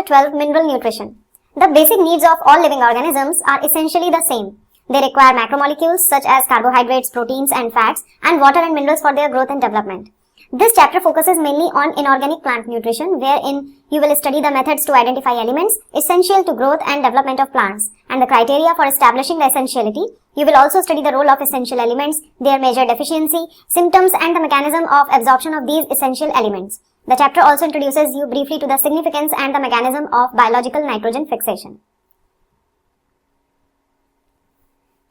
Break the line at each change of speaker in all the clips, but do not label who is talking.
Chapter 12, Mineral Nutrition. The basic needs of all living organisms are essentially the same. They require macromolecules such as carbohydrates, proteins and fats, and water and minerals for their growth and development. This chapter focuses mainly on inorganic plant nutrition, wherein you will study the methods to identify elements essential to growth and development of plants and the criteria for establishing the essentiality. You will also study the role of essential elements, their major deficiency, symptoms and the mechanism of absorption of these essential elements. The chapter also introduces you briefly to the significance and the mechanism of biological nitrogen fixation.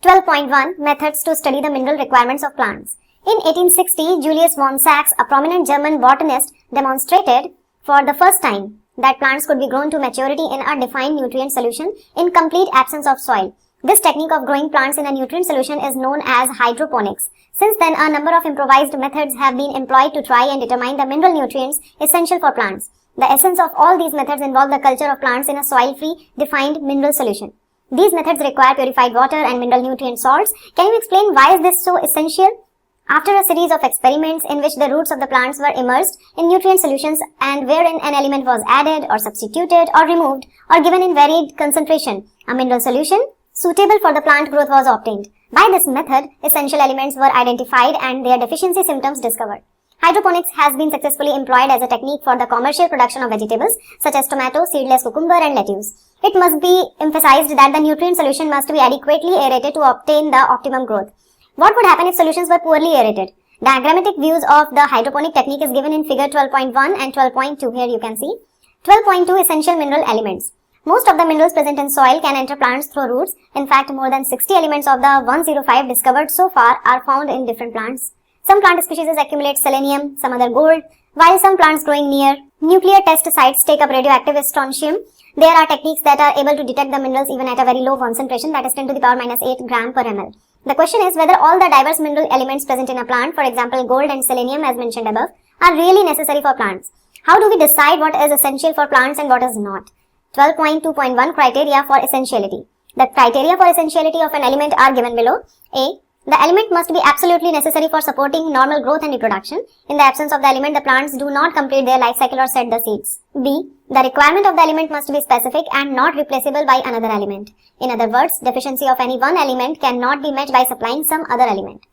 12.1 Methods to study the mineral requirements of plants. In 1860, Julius von Sachs, a prominent German botanist, demonstrated for the first time that plants could be grown to maturity in a defined nutrient solution in complete absence of soil. This technique of growing plants in a nutrient solution is known as hydroponics. Since then, a number of improvised methods have been employed to try and determine the mineral nutrients essential for plants. The essence of all these methods involve the culture of plants in a soil-free, defined mineral solution. These methods require purified water and mineral nutrient salts. Can you explain why is this so essential? After a series of experiments in which the roots of the plants were immersed in nutrient solutions and wherein an element was added or substituted or removed or given in varied concentration, a mineral solution suitable for the plant growth was obtained. By this method, essential elements were identified and their deficiency symptoms discovered. Hydroponics has been successfully employed as a technique for the commercial production of vegetables such as tomato, seedless cucumber and lettuce. It must be emphasized that the nutrient solution must be adequately aerated to obtain the optimum growth. What would happen if solutions were poorly aerated? Diagrammatic views of the hydroponic technique is given in figure 12.1 and 12.2. Here you can see. 12.2 Essential mineral elements. Most of the minerals present in soil can enter plants through roots. In fact, more than 60 elements of the 105 discovered so far are found in different plants. Some plant species accumulate selenium, some other gold, while some plants growing near nuclear test sites take up radioactive strontium. There are techniques that are able to detect the minerals even at a very low concentration, that is 10 to the power minus 8 gram per ml. The question is whether all the diverse mineral elements present in a plant, for example gold and selenium as mentioned above, are really necessary for plants. How do we decide what is essential for plants and what is not? 12.2.1 Criteria for essentiality. The criteria for essentiality of an element are given below. A. The element must be absolutely necessary for supporting normal growth and reproduction. In the absence of the element, the plants do not complete their life cycle or set the seeds. B. The requirement of the element must be specific and not replaceable by another element. In other words, deficiency of any one element cannot be met by supplying some other element.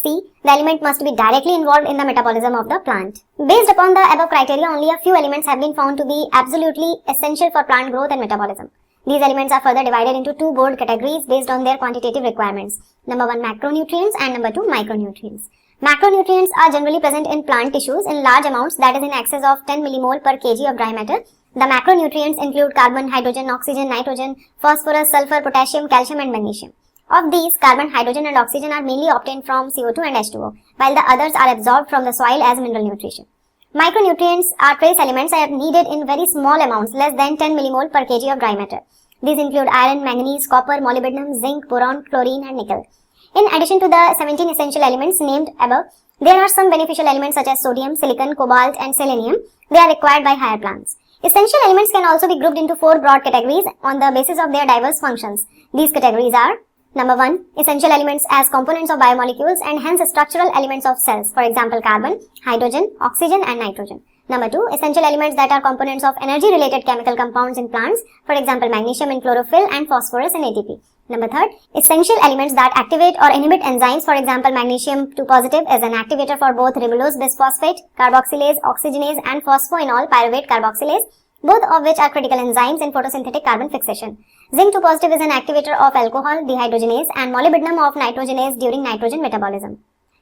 C. The element must be directly involved in the metabolism of the plant. Based upon the above criteria, only a few elements have been found to be absolutely essential for plant growth and metabolism. These elements are further divided into two broad categories based on their quantitative requirements. Number 1 macronutrients and number 2 micronutrients. Macronutrients are generally present in plant tissues in large amounts, that is in excess of 10 millimole per kg of dry matter. The macronutrients include carbon, hydrogen, oxygen, nitrogen, phosphorus, sulfur, potassium, calcium and magnesium. Of these, carbon, hydrogen and oxygen are mainly obtained from CO2 and H2O, while the others are absorbed from the soil as mineral nutrition. Micronutrients are trace elements that are needed in very small amounts, less than 10 millimole per kg of dry matter. These include iron, manganese, copper, molybdenum, zinc, boron, chlorine and nickel. In addition to the 17 essential elements named above, there are some beneficial elements such as sodium, silicon, cobalt and selenium. They are required by higher plants. Essential elements can also be grouped into 4 broad categories on the basis of their diverse functions. These categories are: Number 1. Essential elements as components of biomolecules and hence structural elements of cells, for example carbon, hydrogen, oxygen and nitrogen. Number 2. Essential elements that are components of energy-related chemical compounds in plants, for example magnesium in chlorophyll and phosphorus in ATP. Number 3. Essential elements that activate or inhibit enzymes, for example magnesium 2 positive is an activator for both ribulose bisphosphate, carboxylase, oxygenase and phosphoenol pyruvate carboxylase, both of which are critical enzymes in photosynthetic carbon fixation. Zinc 2 positive is an activator of alcohol dehydrogenase and molybdenum of nitrogenase during nitrogen metabolism.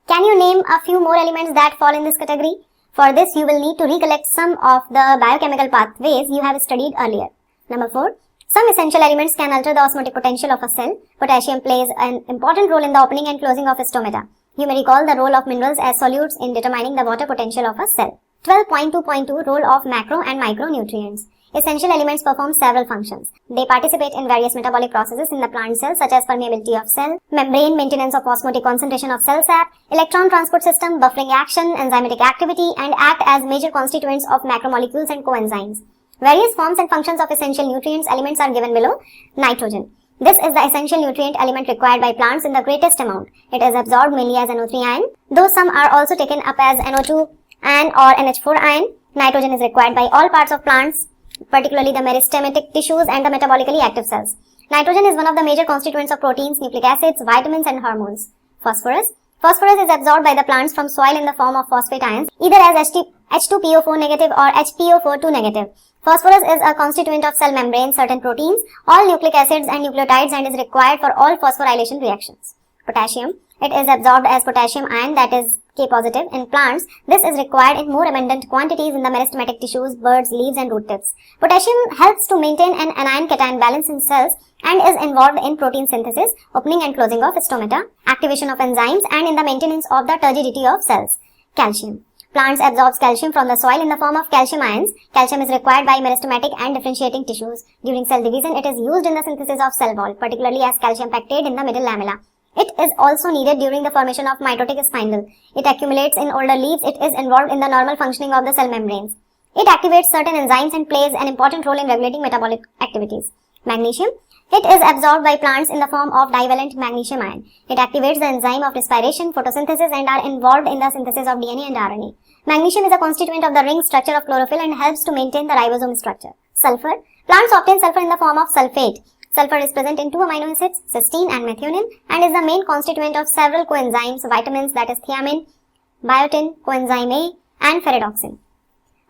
Can you name a few more elements that fall in this category? For this, you will need to recollect some of the biochemical pathways you have studied earlier. Number 4. Some essential elements can alter the osmotic potential of a cell. Potassium plays an important role in the opening and closing of stomata. You may recall the role of minerals as solutes in determining the water potential of a cell. 12.2.2 Role of macro and micronutrients. Essential elements perform several functions. They participate in various metabolic processes in the plant cell such as permeability of cell, membrane, maintenance of osmotic concentration of cell sap, electron transport system, buffering action, enzymatic activity and act as major constituents of macromolecules and coenzymes. Various forms and functions of essential nutrients elements are given below. Nitrogen. This is the essential nutrient element required by plants in the greatest amount. It is absorbed mainly as NO3 ion, though some are also taken up as NO2 and or NH4 ion. Nitrogen is required by all parts of plants particularly the meristematic tissues and the metabolically active cells. Nitrogen is one of the major constituents of proteins, nucleic acids, vitamins and hormones. Phosphorus. Phosphorus is absorbed by the plants from soil in the form of phosphate ions, either as H2PO4 negative or HPO42 negative. Phosphorus is a constituent of cell membrane, certain proteins, all nucleic acids and nucleotides, and is required for all phosphorylation reactions. Potassium. It is absorbed as potassium ion, that is K positive, in plants. This is required in more abundant quantities in the meristematic tissues, buds, leaves and root tips. Potassium helps to maintain an anion-cation balance in cells and is involved in protein synthesis, opening and closing of stomata, activation of enzymes, and in the maintenance of the turgidity of cells. Calcium. Plants absorb calcium from the soil in the form of calcium ions. Calcium is required by meristematic and differentiating tissues. During cell division, it is used in the synthesis of cell wall, particularly as calcium pectate in the middle lamella. It is also needed during the formation of mitotic spindle. It accumulates in older leaves. It is involved in the normal functioning of the cell membranes. It activates certain enzymes and plays an important role in regulating metabolic activities. Magnesium. It is absorbed by plants in the form of divalent magnesium ion. It activates the enzyme of respiration, photosynthesis and are involved in the synthesis of DNA and RNA. Magnesium is a constituent of the ring structure of chlorophyll and helps to maintain the ribosome structure. Sulfur. Plants obtain sulfur in the form of sulfate. Sulfur is present in two amino acids, cysteine and methionine, and is the main constituent of several coenzymes, vitamins, that is thiamine, biotin, coenzyme A, and ferredoxin.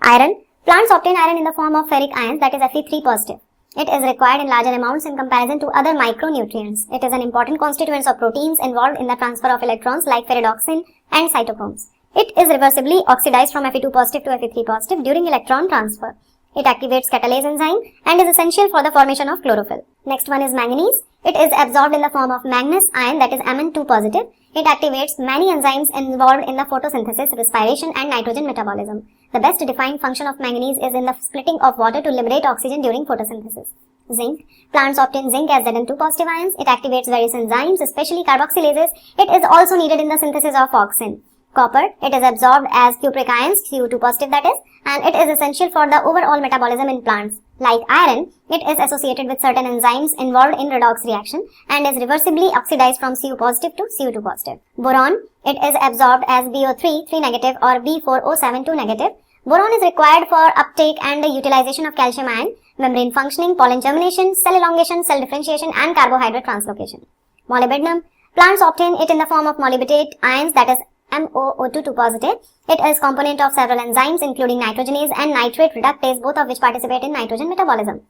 Iron. Plants obtain iron in the form of ferric ions, that is Fe3 positive. It is required in larger amounts in comparison to other micronutrients. It is an important constituent of proteins involved in the transfer of electrons like ferredoxin and cytochromes. It is reversibly oxidized from Fe2 positive to Fe3 positive during electron transfer. It activates catalase enzyme and is essential for the formation of chlorophyll. Next one is manganese. It is absorbed in the form of manganese ion, that is Mn2 positive. It activates many enzymes involved in the photosynthesis, respiration and nitrogen metabolism. The best defined function of manganese is in the splitting of water to liberate oxygen during photosynthesis. Zinc. Plants obtain zinc as Zn2 positive ions. It activates various enzymes, especially carboxylases. It is also needed in the synthesis of auxin. Copper. It is absorbed as cupric ions, Cu2 positive that is, and it is essential for the overall metabolism in plants. Like iron, it is associated with certain enzymes involved in redox reaction and is reversibly oxidized from Cu positive to Cu2 positive. Boron. It is absorbed as BO3, 3 negative or B4O7, 2 negative. Boron is required for uptake and the utilization of calcium ion, membrane functioning, pollen germination, cell elongation, cell differentiation and carbohydrate translocation. Molybdenum. Plants obtain it in the form of molybdenate ions, that is MoO2 2 positive. It is component of several enzymes including nitrogenase and nitrate reductase, both of which participate in nitrogen metabolism.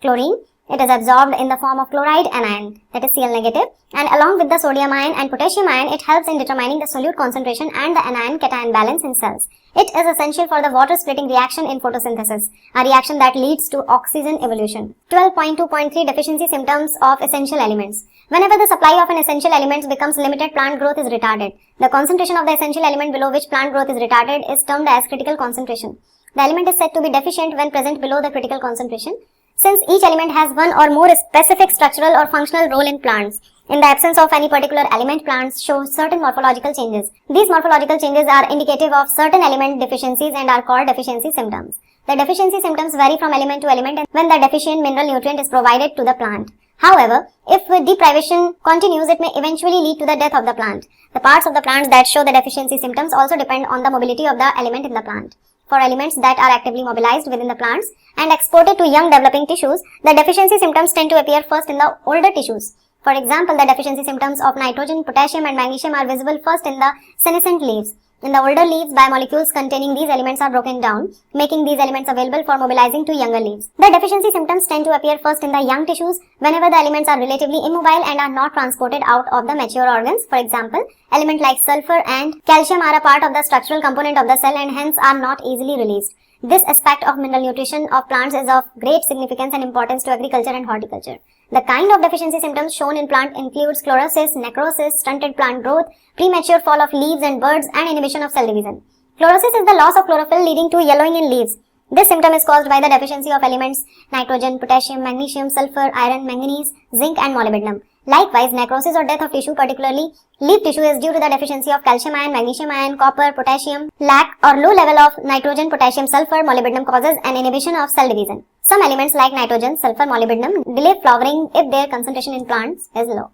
Chlorine. It is absorbed in the form of chloride anion, that is Cl negative, and along with the sodium ion and potassium ion, it helps in determining the solute concentration and the anion-cation balance in cells. It is essential for the water splitting reaction in photosynthesis, a reaction that leads to oxygen evolution. 12.2.3 Deficiency symptoms of essential elements. Whenever the supply of an essential element becomes limited, plant growth is retarded. The concentration of the essential element below which plant growth is retarded is termed as critical concentration. The element is said to be deficient when present below the critical concentration, since each element has one or more specific structural or functional role in plants. In the absence of any particular element, plants show certain morphological changes. These morphological changes are indicative of certain element deficiencies and are called deficiency symptoms. The deficiency symptoms vary from element to element when the deficient mineral nutrient is provided to the plant. However, if deprivation continues, it may eventually lead to the death of the plant. The parts of the plant that show the deficiency symptoms also depend on the mobility of the element in the plant. For elements that are actively mobilized within the plants and exported to young developing tissues, the deficiency symptoms tend to appear first in the older tissues. For example, the deficiency symptoms of nitrogen, potassium and magnesium are visible first in the senescent leaves. In the older leaves, biomolecules containing these elements are broken down, making these elements available for mobilizing to younger leaves. The deficiency symptoms tend to appear first in the young tissues whenever the elements are relatively immobile and are not transported out of the mature organs. For example, elements like sulfur and calcium are a part of the structural component of the cell and hence are not easily released. This aspect of mineral nutrition of plants is of great significance and importance to agriculture and horticulture. The kind of deficiency symptoms shown in plant includes chlorosis, necrosis, stunted plant growth, premature fall of leaves and buds, and inhibition of cell division. Chlorosis is the loss of chlorophyll leading to yellowing in leaves. This symptom is caused by the deficiency of elements nitrogen, potassium, magnesium, sulfur, iron, manganese, zinc and molybdenum. Likewise, necrosis or death of tissue, particularly leaf tissue, is due to the deficiency of calcium ion, magnesium ion, copper, potassium. Lack or low level of nitrogen, potassium, sulfur, molybdenum causes an inhibition of cell division. Some elements like nitrogen, sulfur, molybdenum delay flowering if their concentration in plants is low.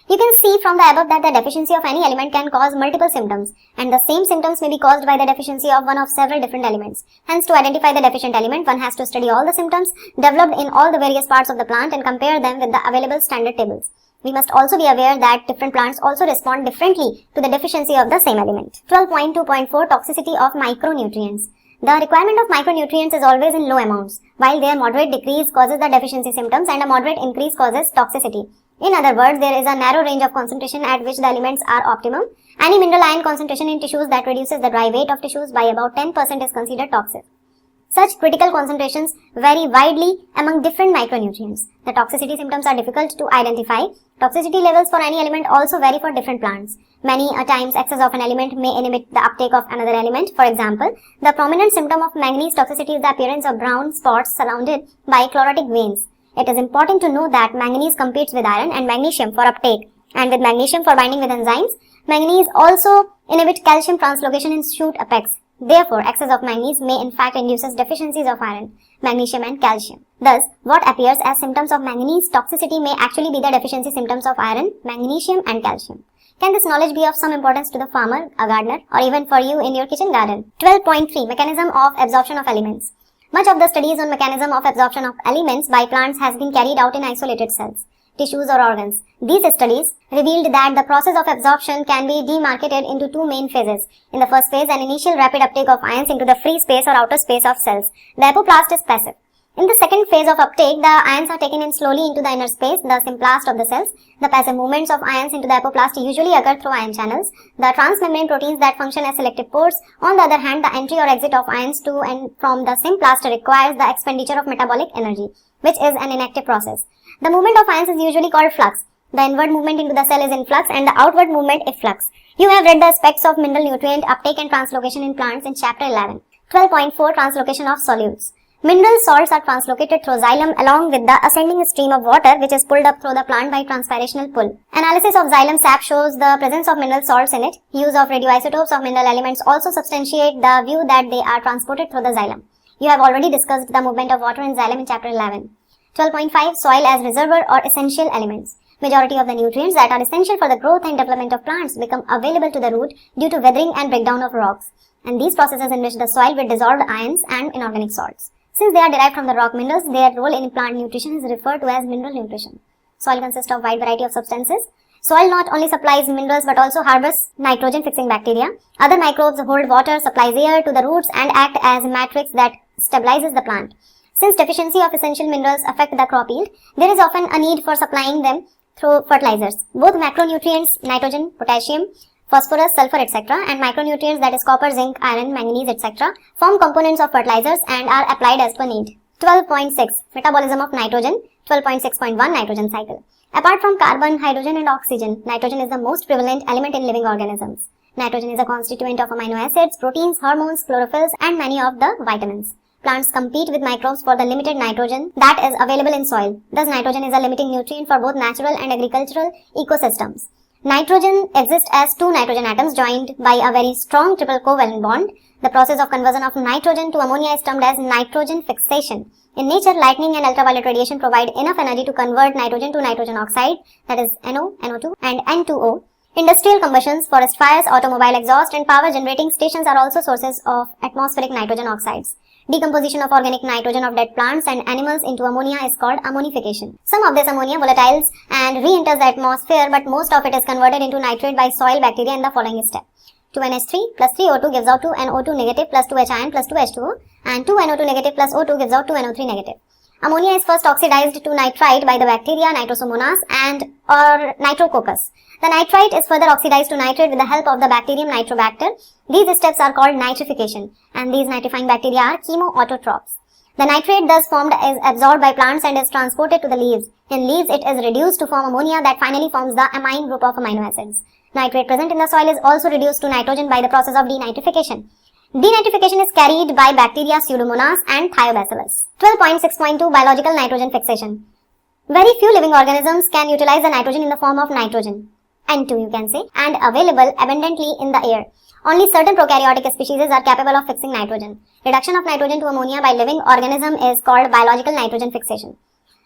You can see from the above that the deficiency of any element can cause multiple symptoms, and the same symptoms may be caused by the deficiency of one of several different elements. Hence, to identify the deficient element, one has to study all the symptoms developed in all the various parts of the plant and compare them with the available standard tables. We must also be aware that different plants also respond differently to the deficiency of the same element. 12.2.4 Toxicity of micronutrients. The requirement of micronutrients is always in low amounts, while their moderate decrease causes the deficiency symptoms and a moderate increase causes toxicity. In other words, there is a narrow range of concentration at which the elements are optimum. Any mineral ion concentration in tissues that reduces the dry weight of tissues by about 10% is considered toxic. Such critical concentrations vary widely among different micronutrients. The toxicity symptoms are difficult to identify. Toxicity levels for any element also vary for different plants. Many a times excess of an element may inhibit the uptake of another element. For example, the prominent symptom of manganese toxicity is the appearance of brown spots surrounded by chlorotic veins. It is important to know that manganese competes with iron and magnesium for uptake, and with magnesium for binding with enzymes. Manganese also inhibits calcium translocation in shoot apex. Therefore, excess of manganese may in fact induces deficiencies of iron, magnesium and calcium. Thus, what appears as symptoms of manganese toxicity may actually be the deficiency symptoms of iron, magnesium and calcium. Can this knowledge be of some importance to the farmer, a gardener, or even for you in your kitchen garden? 12.3 Mechanism of absorption of elements. Much of the studies on mechanism of absorption of elements by plants has been carried out in isolated cells, tissues or organs. These studies revealed that the process of absorption can be demarcated into two main phases. In the first phase, an initial rapid uptake of ions into the free space or outer space of cells. The apoplast is passive. In the second phase of uptake, the ions are taken in slowly into the inner space, the symplast of the cells. The passive movements of ions into the apoplast usually occur through ion channels, the transmembrane proteins that function as selective pores. On the other hand, the entry or exit of ions to and from the symplast requires the expenditure of metabolic energy, which is an inactive process. The movement of ions is usually called flux. The inward movement into the cell is influx and the outward movement efflux. You have read the aspects of mineral nutrient uptake and translocation in plants in chapter 11. 12.4 Translocation of solutes. Mineral salts are translocated through xylem along with the ascending stream of water which is pulled up through the plant by transpirational pull. Analysis of xylem sap shows the presence of mineral salts in it. Use of radioisotopes of mineral elements also substantiate the view that they are transported through the xylem. You have already discussed the movement of water in xylem in chapter 11. 12.5 Soil as reservoir or essential elements. Majority of the nutrients that are essential for the growth and development of plants become available to the root due to weathering and breakdown of rocks. And these processes enrich the soil with dissolved ions and inorganic salts. Since they are derived from the rock minerals, their role in plant nutrition is referred to as mineral nutrition. Soil consists of a wide variety of substances. Soil not only supplies minerals but also harvests nitrogen-fixing bacteria. Other microbes hold water, supplies air to the roots and act as matrix that stabilizes the plant. Since deficiency of essential minerals affect the crop yield, there is often a need for supplying them through fertilizers. Both macronutrients, nitrogen, potassium, phosphorus, sulfur, etc. and micronutrients that is copper, zinc, iron, manganese, etc. form components of fertilizers and are applied as per need. 12.6 Metabolism of nitrogen. 12.6.1 Nitrogen cycle. Apart from carbon, hydrogen and oxygen, nitrogen is the most prevalent element in living organisms. Nitrogen is a constituent of amino acids, proteins, hormones, chlorophylls and many of the vitamins. Plants compete with microbes for the limited nitrogen that is available in soil. Thus, nitrogen is a limiting nutrient for both natural and agricultural ecosystems. Nitrogen exists as two nitrogen atoms joined by a very strong triple covalent bond. The process of conversion of nitrogen to ammonia is termed as nitrogen fixation. In nature, lightning and ultraviolet radiation provide enough energy to convert nitrogen to nitrogen oxide, that is NO, NO2 and N2O. Industrial combustions, forest fires, automobile exhaust and power generating stations are also sources of atmospheric nitrogen oxides. Decomposition of organic nitrogen of dead plants and animals into ammonia is called ammonification. Some of this ammonia volatiles and re-enters the atmosphere, but most of it is converted into nitrate by soil bacteria in the following step. 2NH3 plus 3O2 gives out 2NO2 negative plus 2H ion plus 2H2O, and 2NO2 negative plus O2 gives out 2NO3 negative. Ammonia is first oxidized to nitrite by the bacteria Nitrosomonas and or Nitrococcus. The nitrite is further oxidized to nitrate with the help of the bacterium Nitrobacter. These steps are called nitrification, and these nitrifying bacteria are chemoautotrophs. The nitrate thus formed is absorbed by plants and is transported to the leaves. In leaves, it is reduced to form ammonia that finally forms the amine group of amino acids. Nitrate present in the soil is also reduced to nitrogen by the process of denitrification. Denitrification is carried by bacteria Pseudomonas and Thiobacillus. 12.6.2 Biological nitrogen fixation. Very few living organisms can utilize the nitrogen in the form of nitrogen, N2 you can say, and available abundantly in the air. Only certain prokaryotic species are capable of fixing nitrogen. Reduction of nitrogen to ammonia by living organism is called biological nitrogen fixation.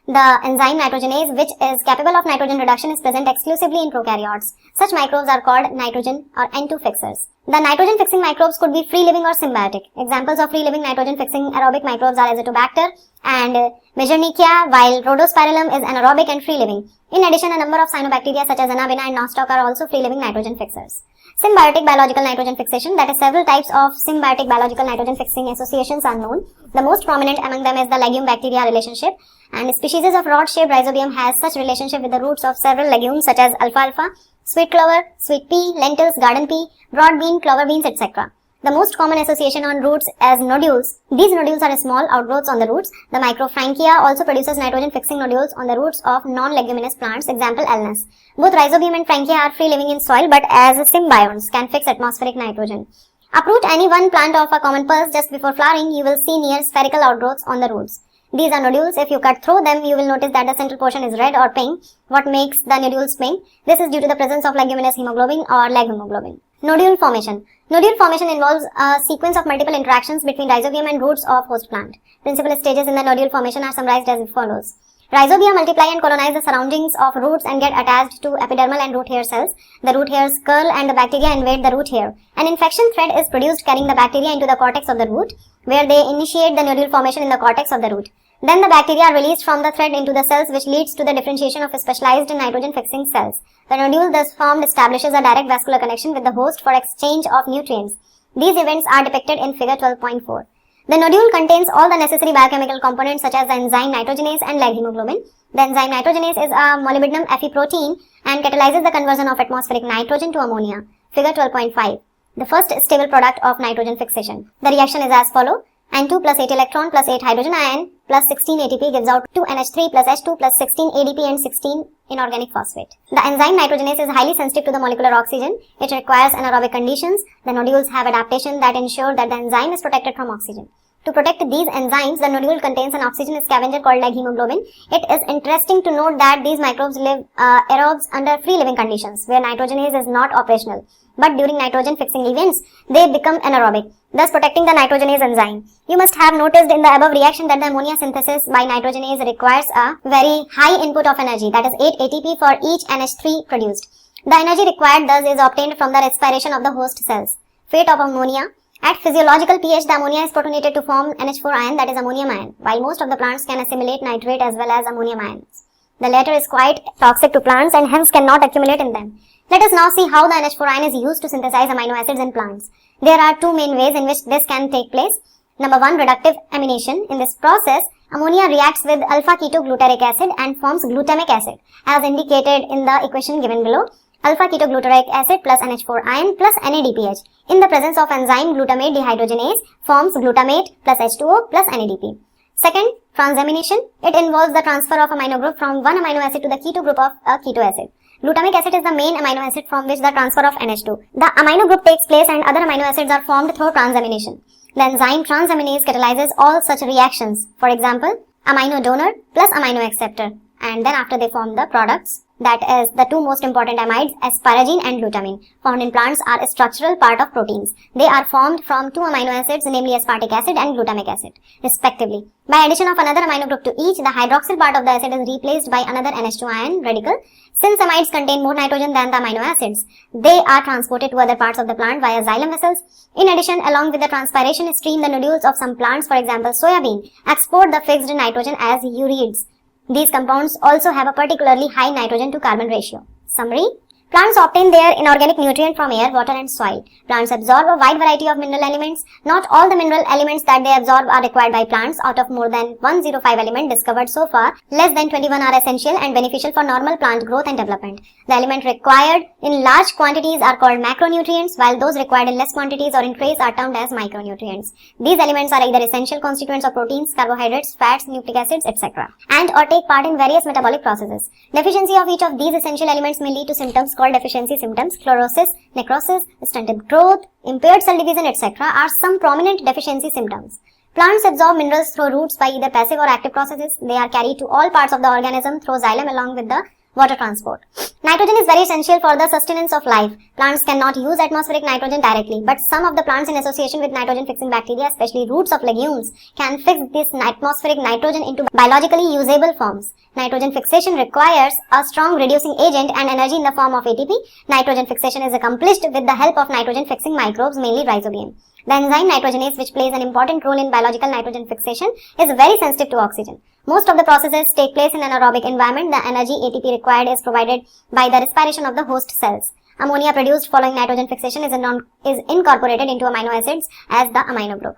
The enzyme nitrogenase, which is capable of nitrogen reduction, is present exclusively in prokaryotes. Such microbes are called nitrogen or N2 fixers. The nitrogen fixing microbes could be free living or symbiotic. Examples of free living nitrogen fixing aerobic microbes are Azotobacter and Mesornichia, while Rhodospirillum is anaerobic and free living. In addition, a number of cyanobacteria such as Anabina and Nostoc are also free living nitrogen fixers. Symbiotic biological nitrogen fixation, that is, several types of symbiotic biological nitrogen fixing associations are known. The most prominent among them is the legume bacteria relationship, and species of rod-shaped rhizobium has such relationship with the roots of several legumes such as alfalfa, sweet clover, sweet pea, lentils, garden pea, broad bean, clover beans, etc. The most common association on roots as nodules. These nodules are small outgrowths on the roots. The microphangia also produces nitrogen fixing nodules on the roots of non-leguminous plants, example Alnus. Both rhizobium and frankia are free living in soil but as symbionts can fix atmospheric nitrogen. Uproot any one plant of a common pulse just before flowering, you will see near spherical outgrowths on the roots. These are nodules. If you cut through them, you will notice that the central portion is red or pink. What makes the nodules pink? This is due to the presence of leguminous hemoglobin or leghemoglobin. Nodule formation. Nodule formation involves a sequence of multiple interactions between rhizobium and roots of host plant. Principal stages in the nodule formation are summarized as follows. Rhizobia multiply and colonize the surroundings of roots and get attached to epidermal and root hair cells. The root hairs curl and the bacteria invade the root hair. An infection thread is produced carrying the bacteria into the cortex of the root, where they initiate the nodule formation in the cortex of the root. Then the bacteria are released from the thread into the cells, which leads to the differentiation of specialized nitrogen-fixing cells. The nodule thus formed establishes a direct vascular connection with the host for exchange of nutrients. These events are depicted in figure 12.4. The nodule contains all the necessary biochemical components such as the enzyme nitrogenase and leghemoglobin. The enzyme nitrogenase is a molybdenum Fe protein and catalyzes the conversion of atmospheric nitrogen to ammonia. Figure 12.5. The first stable product of nitrogen fixation. The reaction is as follows. N2 plus 8 electron plus 8 hydrogen ion plus 16 ATP gives out 2 NH3 plus H2 plus 16 ADP and 16 inorganic phosphate. The enzyme nitrogenase is highly sensitive to the molecular oxygen. It requires anaerobic conditions. The nodules have adaptation that ensure that the enzyme is protected from oxygen. To protect these enzymes, the nodule contains an oxygen scavenger called leghemoglobin. It is interesting to note that these microbes live aerobes under free living conditions where nitrogenase is not operational. But during nitrogen fixing events, they become anaerobic, thus protecting the nitrogenase enzyme. You must have noticed in the above reaction that the ammonia synthesis by nitrogenase requires a very high input of energy, that is 8 ATP for each NH3 produced. The energy required thus is obtained from the respiration of the host cells. Fate of ammonia. At physiological pH, the ammonia is protonated to form NH4 ion, that is ammonium ion, while most of the plants can assimilate nitrate as well as ammonium ions. The latter is quite toxic to plants and hence cannot accumulate in them. Let us now see how the NH4 ion is used to synthesize amino acids in plants. There are two main ways in which this can take place. Number 1, reductive amination. In this process, ammonia reacts with alpha-ketoglutarate acid and forms glutamic acid, as indicated in the equation given below. Alpha-ketoglutarate acid plus NH4 ion plus NADPH in the presence of enzyme glutamate dehydrogenase forms glutamate plus H2O plus NADP. Second, transamination. It involves the transfer of amino group from one amino acid to the keto group of a keto acid. Glutamic acid is the main amino acid from which the transfer of NH2. The amino group takes place and other amino acids are formed through transamination. The enzyme transaminase catalyzes all such reactions. For example, amino donor plus amino acceptor, and then after they form the products. That is, the two most important amides, asparagine and glutamine, found in plants are a structural part of proteins. They are formed from two amino acids, namely aspartic acid and glutamic acid, respectively. By addition of another amino group to each, the hydroxyl part of the acid is replaced by another NH2 ion radical. Since amides contain more nitrogen than the amino acids, they are transported to other parts of the plant via xylem vessels. In addition, along with the transpiration stream, the nodules of some plants, for example soybean, export the fixed nitrogen as ureids. These compounds also have a particularly high nitrogen to carbon ratio. Summary. Plants obtain their inorganic nutrient from air, water and soil. Plants absorb a wide variety of mineral elements. Not all the mineral elements that they absorb are required by plants. Out of more than 105 elements discovered so far, less than 21 are essential and beneficial for normal plant growth and development. The elements required in large quantities are called macronutrients, while those required in less quantities or in trace are termed as micronutrients. These elements are either essential constituents of proteins, carbohydrates, fats, nucleic acids, etc. and or take part in various metabolic processes. Deficiency of each of these essential elements may lead to symptoms called deficiency symptoms. Chlorosis, necrosis, stunted growth, impaired cell division, etc. are some prominent deficiency symptoms. Plants absorb minerals through roots by either passive or active processes. They are carried to all parts of the organism through xylem along with the Water transport. Nitrogen is very essential for the sustenance of life. Plants cannot use atmospheric nitrogen directly, but some of the plants in association with nitrogen-fixing bacteria, especially roots of legumes, can fix this atmospheric nitrogen into biologically usable forms. Nitrogen fixation requires a strong reducing agent and energy in the form of ATP. Nitrogen fixation is accomplished with the help of nitrogen-fixing microbes, mainly rhizobium. The enzyme nitrogenase, which plays an important role in biological nitrogen fixation, is very sensitive to oxygen. Most of the processes take place in an aerobic environment. The energy ATP required is provided by the respiration of the host cells. Ammonia produced following nitrogen fixation is incorporated into amino acids as the amino group.